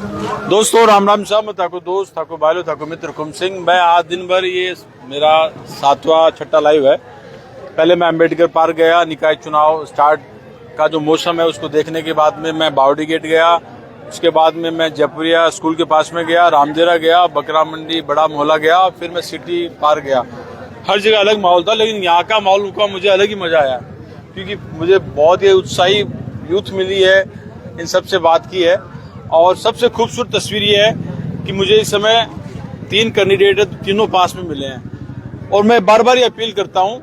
दोस्तों राम राम साहब, मैं थाको दोस्त थाको भाईलो थाको मित्र हुकुम सिंह। मैं आज दिन भर ये मेरा 7वां छठा लाइव है। पहले मैं अम्बेडकर पार्क गया, निकाय चुनाव स्टार्ट का जो मौसम है उसको देखने के बाद में मैं बावड़ी गेट गया। उसके बाद में मैं जयपुरिया स्कूल के पास में गया, रामदेरा गया, बकरा मंडी बड़ा मोहल्ला गया, फिर मैं सिटी पार्क गया। हर जगह अलग माहौल था, लेकिन यहाँ का माहौल का मुझे अलग ही मजा आया, क्योंकि मुझे बहुत ही उत्साही यूथ मिली है, इन सबसे बात की है। और सबसे खूबसूरत तस्वीर ये है कि मुझे इस समय 3 कैंडिडेट तीनों पास में मिले हैं। और मैं बार बार ये अपील करता हूँ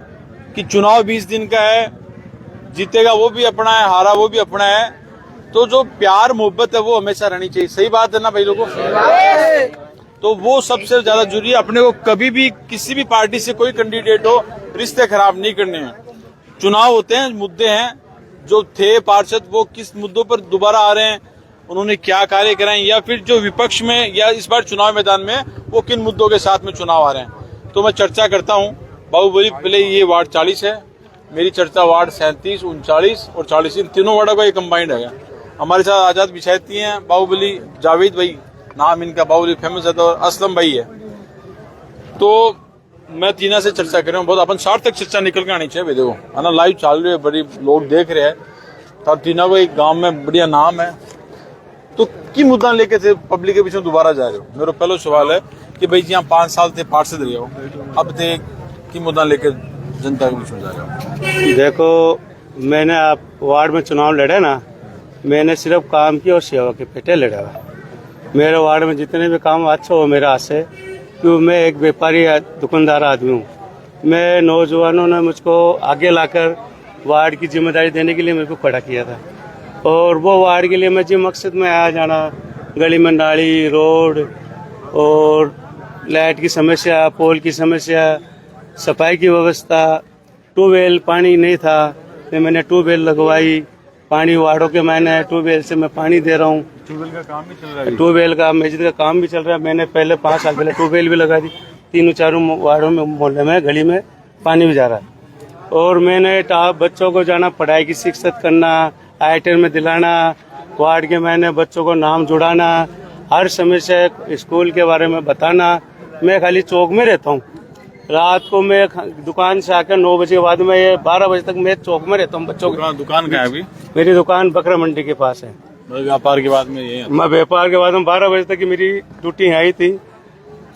कि चुनाव 20 दिन का है, जीतेगा वो भी अपना है, हारा वो भी अपना है। तो जो प्यार मोहब्बत है वो हमेशा रहनी चाहिए। सही बात है ना भाई लोगों? तो वो सबसे ज्यादा जरूरी है। अपने को कभी भी किसी भी पार्टी से कोई कैंडिडेट हो, रिश्ते खराब नहीं करने हैं। चुनाव होते हैं, मुद्दे हैं। जो थे पार्षद वो किस मुद्दों पर दोबारा आ रहे हैं, उन्होंने क्या कार्य कराए, या फिर जो विपक्ष में या इस बार चुनाव मैदान में वो किन मुद्दों के साथ में चुनाव आ रहे हैं। तो मैं चर्चा करता हूं। बाहुबली पहले ये वार्ड 40 है, मेरी चर्चा वार्ड 37, 39 और 40, इन तीनों वार्डों का ये कंबाइंड है। हमारे साथ आजाद विशायती हैं, बाहुबली जावेद भाई, नाम इनका बाहुबली फेमस है, तो असलम भाई है। तो मैं तीना से चर्चा कर रहा हूँ। बहुत अपन सार्थक चर्चा निकल के आनी चाहिए। देखो है ना, लाइव चाल रही है, बड़ी लोग देख रहे हैं। तो तीना को एक गांव में बढ़िया नाम है। तो की मुद्दा लेके थे पब्लिक के पीछे दोबारा जा रहे हो? मेरा पहला सवाल है कि भाई जी यहाँ 5 साल थे पार्षद रहे हो, अब थे की मुद्दा लेके जनता के बीच में जा रहे हो? देखो, मैंने आप वार्ड में चुनाव लड़े ना, मैंने सिर्फ काम की और सेवा के पेटे लड़ा हुआ। मेरे वार्ड में जितने भी काम अच्छा हो मेरा आशय, क्योंकि मैं एक व्यापारी दुकानदार आदमी हूँ। मैं नौजवानों ने मुझको आगे लाकर वार्ड की जिम्मेदारी देने के लिए मेरे को खड़ा किया था। और वो वार्ड के लिए मैं जिस मकसद में आया जाना, गली में नाली, रोड और लाइट की समस्या, पोल की समस्या, सफाई की व्यवस्था, ट्यूबवेल पानी नहीं था, मैंने ट्यूबवेल लगवाई। पानी वार्डों के मैंने ट्यूबवेल से मैं पानी दे रहा हूँ। ट्यूबवेल का काम भी चल रहा है? ट्यूबवेल का मस्जिद का काम भी चल रहा है। मैंने पहले 5 साल पहले ट्यूबवेल भी लगा दी। 3-4 वार्डों में, मोहल्ले में, गली में पानी भी जा रहा है। और मैंने बच्चों को जाना, पढ़ाई की शिक्षित करना, आईटीआई में दिलाना, वार्ड के मैंने बच्चों को नाम जुड़ाना, हर समस्या स्कूल के बारे में बताना। मैं खाली चौक में रहता हूँ। रात को मैं दुकान से आकर 9 बजे के बाद में 12 बजे तक मैं चौक में रहता हूँ। बच्चों की दुकान कहाँ है अभी? मेरी दुकान बकरा मंडी के पास है। व्यापार के बाद में ये मैं व्यापार के बाद में 12 बजे तक की मेरी ड्यूटी आई थी।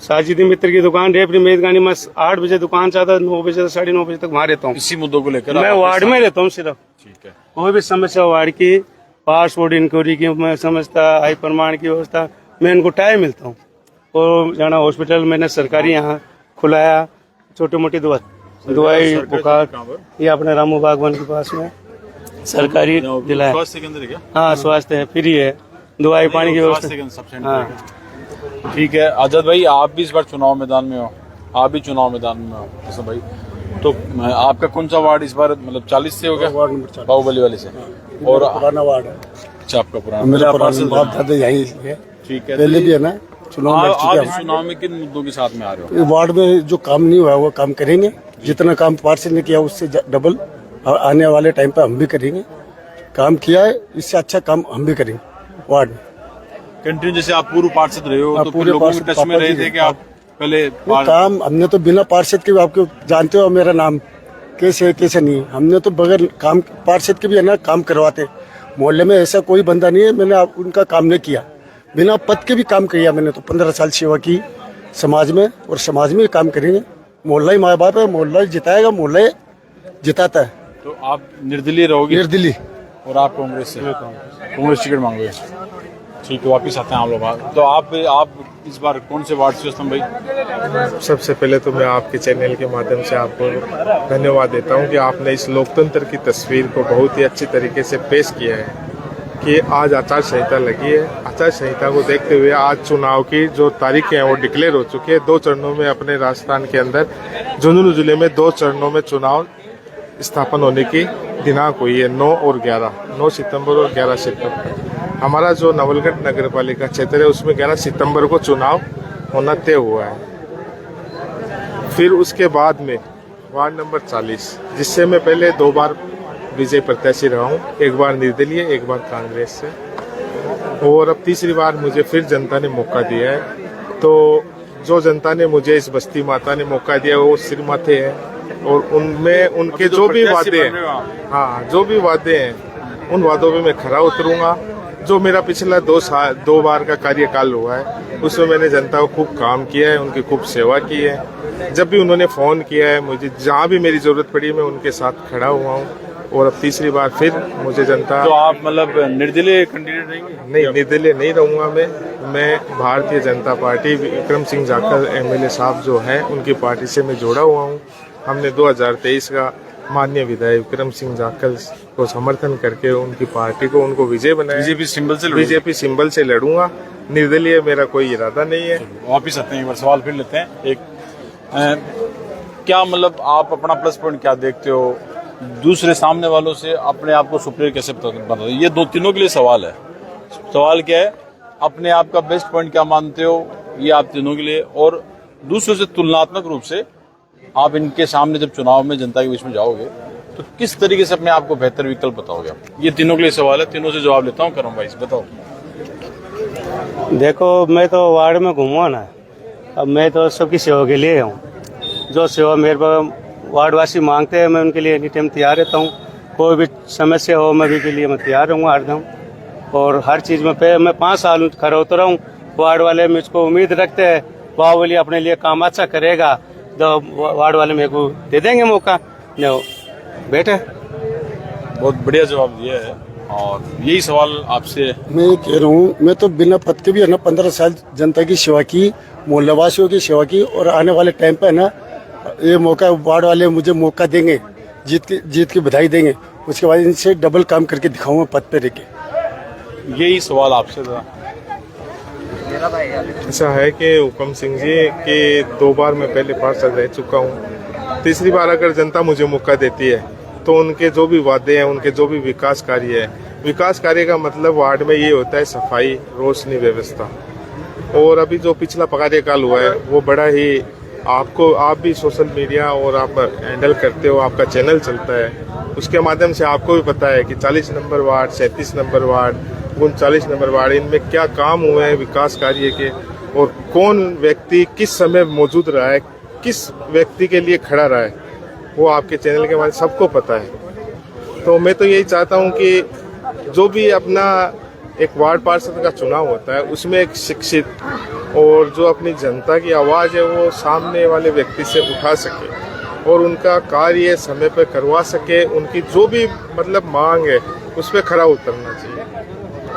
साजिदी मित्र की दुकान रेपरी मेदगानी में 8 बजे दुकान से आता, 9 बजे से 9:30 बजे तक वहाँ रहता हूँ। इसी मुद्दों को लेकर मैं वार्ड में रहता हूँ सिर्फ। ठीक है। कोई भी समस्या वार्ड की, पासपोर्ट इंक्वायरी की मैं समझता, आई प्रमाण की व्यवस्था, मैं इनको टाइम मिलता हूँ। और जाना हॉस्पिटल मैंने सरकारी यहाँ खुलाया, छोटी मोटी दवाई बुखार, ये अपने रामू बागवान के पास में सरकारी दिलाया। स्वास्थ्य केंद्र है क्या? हाँ, स्वास्थ्य है, फ्री है, दवाई पानी की व्यवस्था। हाँ ठीक है। आजाद भाई, आप भी इस बार चुनाव मैदान में हो, आप भी चुनाव मैदान में हो ऐसा भाई। तो आपका कौन सा वार्ड इस बार, मतलब 40 से हो गया? वार्ड नंबर 40 बाहुबली वाले से। और पुराना वार्ड है। अच्छा, आपका पुराना? मेरा बाप दादा यही है। ठीक है। पहले भी है ना चुनाव। आप इस चुनाव में किन मुद्दों के साथ में आ रहे हो? वार्ड में जो काम नहीं हुआ वो काम करेंगे। जितना काम पार्षद ने किया उससे डबल आने वाले टाइम पे हम भी करेंगे। काम किया है, इससे अच्छा काम हम भी करेंगे वार्ड में। कंटिन्यू जैसे आप पूर्व पार्षद रहे हो, तो पूरे लोगों के टच में रहे थे कि आप पहले काम? हमने तो बिना पार्षद के, आपको जानते हो मेरा नाम कैसे कैसे नहीं, हमने तो बगैर काम पार्षद के भी है ना काम करवाते। मोहल्ले में ऐसा कोई बंदा नहीं है मैंने उनका काम नहीं किया। बिना पद के भी काम किया मैंने तो। 15 साल सेवा की समाज में, और समाज में काम करेंगे। मोहल्ला ही माँ बाप है, मोहल्ला ही जिताएगा, मोहल्ला ही जिताता है। तो आप निर्दलीय रहोगे? निर्दलीय। और आप कांग्रेस से? कांग्रेस टिकट मांगोगे? ठीक है, वापिस आते हैं हम लोग। तो आप इस बार कौन से वार्ड से असलम भाई? सबसे पहले तो मैं आपके चैनल के माध्यम से आपको धन्यवाद देता हूं कि आपने इस लोकतंत्र की तस्वीर को बहुत ही अच्छी तरीके से पेश किया है कि आज आचार संहिता लगी है। आचार संहिता को देखते हुए आज चुनाव की जो तारीखें हैं वो डिक्लेयर हो चुकी है। 2 चरणों में अपने राजस्थान के अंदर झुंझुनू जिले में 2 चरणों में चुनाव स्थापन होने की दिनांक हुई है, 9 और 11, 9 सितंबर और 11 सितंबर। हमारा जो नवलगढ़ नगर पालिका क्षेत्र है उसमें 11 सितंबर को चुनाव होना तय हुआ है। फिर उसके बाद में वार्ड नंबर 40, जिससे मैं पहले 2 बार विजय प्रत्याशी रहा हूँ, एक बार निर्दलीय, एक बार कांग्रेस से। और अब तीसरी बार मुझे फिर जनता ने मौका दिया है। तो जो जनता ने मुझे इस बस्ती माता ने मौका दिया वो सिर माथे है, और उनमें उनके जो भी वादे हैं, हाँ जो भी वादे हैं उन वादों पे मैं खरा उतरूंगा। जो मेरा पिछला 2 बार का कार्यकाल हुआ है उसमें मैंने जनता को खूब काम किया है, उनकी खूब सेवा की है। जब भी उन्होंने फ़ोन किया है मुझे, जहाँ भी मेरी ज़रूरत पड़ी मैं उनके साथ खड़ा हुआ हूँ। और अब तीसरी बार फिर मुझे जनता, तो आप मतलब निर्दलीय कैंडिडेट रहेंगे? नहीं, निर्दलीय नहीं रहूँगा मैं भारतीय जनता पार्टी विक्रम सिंह जाखल एमएलए साहब जो हैं उनकी पार्टी से मैं जुड़ा हुआ हूँ। हमने 2023 का माननीय विधायक विक्रम सिंह जाखल को समर्थन करके उनकी पार्टी को उनको विजय बनाया। बीजेपी सिंबल से लड़ूंगा, निर्दलीय मेरा कोई इरादा नहीं है। वापिस आते हैं, एक बार सवाल फिर लेते हैं। एक क्या मतलब आप अपना प्लस पॉइंट क्या देखते हो, दूसरे सामने वालों से अपने आप को सुपीरियर कैसे बनाते हो? ये तीनों के लिए सवाल है। सवाल क्या है, अपने आप का बेस्ट पॉइंट क्या मानते हो, ये आप तीनों के लिए, और दूसरों से तुलनात्मक रूप से आप इनके सामने जब चुनाव में जनता के बीच में जाओगे तो किस तरीके से अपने आप को बेहतर विकल्प बताओगे आप? ये तीनों के लिए सवाल है, तीनों से जवाब लेता हूँ। करम भाई बताओ। देखो मैं तो वार्ड में घूमा ना, अब मैं तो सबकी सेवा के लिए हूँ। जो सेवा मेरे पास वार्डवासी मांगते हैं मैं उनके लिए एनी टाइम तैयार रहता हूँ। कोई भी समस्या हो मैं भी के लिए मैं तैयार रहूँगा हरदम। और हर चीज़ में मैं 5 साल खड़ा उतरा हूँ। वार्ड वाले मुझको उम्मीद रखते हैं बाहुबली अपने लिए काम अच्छा करेगा तो वार्ड वाले मेरे को दे देंगे मौका। नो बेटे, बहुत बढ़िया जवाब दिया है। और यही सवाल आपसे मैं कह रहा हूँ, मैं तो बिना पद के भी है ना 15 साल जनता की सेवा की, मोहल्लावासियों की सेवा की, और आने वाले टाइम पे है ना ये मौका वार्ड वाले मुझे मौका देंगे, जीत की बधाई देंगे, उसके बाद इनसे डबल काम करके दिखाऊंगा पद पे रह के। यही सवाल आपसे था। ऐसा है कि हुक्म सिंह जी कि 2 बार मैं पहले पार्षद रह चुका हूँ। तीसरी बार अगर जनता मुझे मौका देती है तो उनके जो भी वादे हैं, उनके जो भी विकास कार्य है, विकास कार्य का मतलब वार्ड में ये होता है सफाई, रोशनी व्यवस्था। और अभी जो पिछला कार्यकाल हुआ है वो बड़ा ही, आप भी सोशल मीडिया और आप हैंडल करते हो, आपका चैनल चलता है, उसके माध्यम से आपको भी पता है कि 40 number ward, 37 number ward, 39 number ward, इनमें क्या काम हुए हैं विकास कार्य के, और कौन व्यक्ति किस समय मौजूद रहा है, किस व्यक्ति के लिए खड़ा रहा है, वो आपके चैनल के माध्यम सबको पता है। तो मैं तो यही चाहता हूँ कि जो भी अपना एक वार्ड पार्षद का चुनाव होता है उसमें एक शिक्षित और जो अपनी जनता की आवाज़ है वो सामने वाले व्यक्ति से उठा सके और उनका कार्य समय पर करवा सके, उनकी जो भी मतलब मांग है उस पर खरा उतरना चाहिए।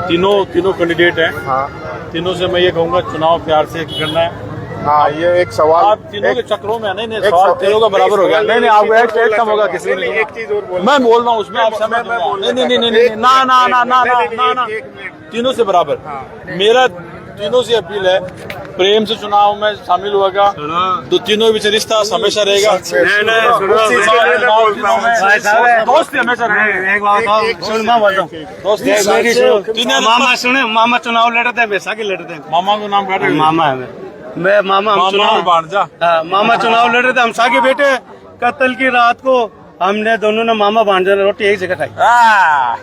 तीनों कैंडिडेट हैं। हाँ, तीनों से मैं ये कहूँगा चुनाव प्यार से करना है। हाँ, ये एक सवाल, आप तीनों के चक्रों में नहीं सवाल तीनों का बराबर हो गया। नहीं आपको एक कम होगा किसी ने। एक चीज और बोल, मैं बोल रहा हूँ उसमें आप सहमत हो? नहीं ना, तीनों से बराबर। मेरा तीनों से अपील है, प्रेम से चुनाव में शामिल होगा तो तीनों के बीच रिश्ता हमेशा रहेगा। दोस्ती हमेशा मामा चुनाव लड़ते हैं, वैसा के लड़ते हैं। मामा को नाम काटे, मामा है मैं मामा मामा चुनाव लड़ रहे थे हम सागे बेटे। कत्ल की रात को हमने दोनों ने मामा भांजा रोटी एक जगह खाई।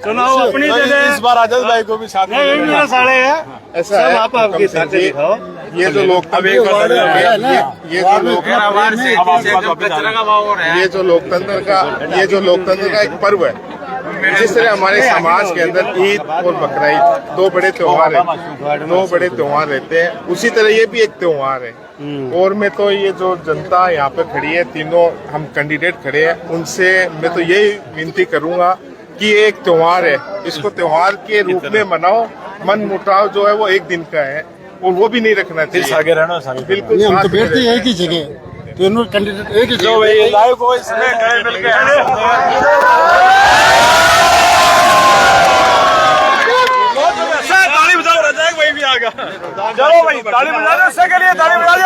चुनाव अपनी जगह। इस बार आजाद भाई को भी साथ में मेरा साढ़े है। ऐसा है आपकी साथ दिखाओ। ये जो लोकतंत्र, ये जो लोकतंत्र का एक पर्व है, जिस तरह हमारे समाज के अंदर ईद और बकरा ईद 2 बड़े त्योहार हैं, 2 बड़े त्योहार रहते हैं, उसी तरह ये भी एक त्योहार है। और मैं तो ये जो जनता यहाँ पे खड़ी है, तीनों हम कैंडिडेट खड़े हैं, उनसे मैं तो यही विनती करूंगा कि ये एक त्योहार है, इसको त्योहार के रूप में मनाओ। मन मुटाव जो है वो एक दिन का है और वो भी नहीं रखना चाहिए। आगे रहना बिल्कुल, हम तो बैठते हैं एक ही जगह, तीनों कैंडिडेट एक ही जगह। लाइव वॉइस में ताली बजाओ, रजाक भाई भी आ गया। चलो भाई ताली बजा दो, उससे के लिए ताली बजा दो।